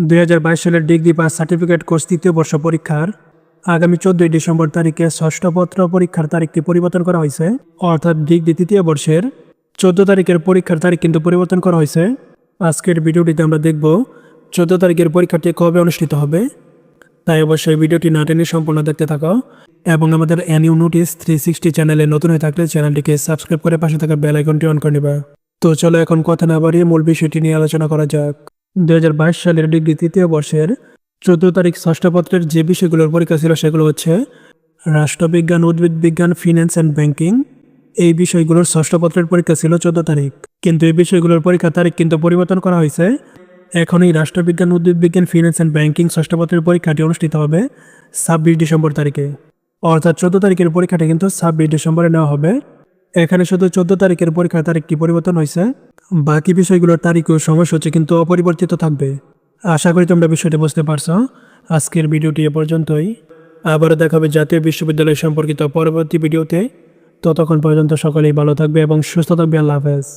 2022 সালের degree pass certificate course তৃতীয় বর্ষ পরীক্ষার আগামী 14 ডিসেম্বর তারিখে ষষ্ঠ পত্র পরীক্ষার তারিখটি পরিবর্তন করা হয়েছে। অর্থাৎ ডিগ্রি তৃতীয় বর্ষের 14 তারিখের পরীক্ষার তারিখ কিন্তু পরিবর্তন করা হয়েছে। আজকের ভিডিওটিতে আমরা দেখব 14 তারিখের পরীক্ষাটি কবে অনুষ্ঠিত হবে। তাই অবশ্যই ভিডিওটি না টেনে সম্পূর্ণ দেখতে থাকো এবং আমাদের এনইউ নোটিস 360 চ্যানেলে নতুন হয়ে থাকলে চ্যানেলটিকে সাবস্ক্রাইব করে পাশে থাকা বেল আইকনটি অন করে নেবা। তো চলো এখন কথা না বাড়িয়ে মূল বিষয়টি নিয়ে আলোচনা করা যাক। 2022 সালের ডিগ্রি তৃতীয় বর্ষের 14 তারিখ ষষ্ঠ পত্রের যে বিষয়গুলোর পরীক্ষা ছিল সেগুলো হচ্ছে রাষ্ট্রবিজ্ঞান, উদ্ভিদ বিজ্ঞান, ফিন্যান্স অ্যান্ড ব্যাংকিং। এই বিষয়গুলোর ষষ্ঠ পত্রের পরীক্ষা ছিল 14 তারিখ, কিন্তু এই বিষয়গুলোর পরীক্ষার তারিখ কিন্তু পরিবর্তন করা হয়েছে। এখন এই রাষ্ট্রবিজ্ঞান, উদ্ভিদ বিজ্ঞান, ফিন্যান্স অ্যান্ড ব্যাংকিং ষষ্ঠ পত্রের পরীক্ষাটি অনুষ্ঠিত হবে 26 ডিসেম্বর তারিখে। অর্থাৎ 14 তারিখের পরীক্ষাটি কিন্তু 26 ডিসেম্বরে নেওয়া হবে। এখানে শুধু 14 তারিখের পরীক্ষার তারিখটি পরিবর্তন হয়েছে, বাকি বিষয়গুলোর তারিখ ও সময়সূচি কিন্তু অপরিবর্তিত থাকবে। আশা করি তোমরা বিষয়টি বুঝতে পারছো। আজকের ভিডিওটি এ পর্যন্তই। আবারও দেখাবে জাতীয় বিশ্ববিদ্যালয় সম্পর্কিত পরবর্তী ভিডিওতে। ততক্ষণ পর্যন্ত সকলেই ভালো থাকবে এবং সুস্থ থাকবে। আল্লাহ হাফেজ।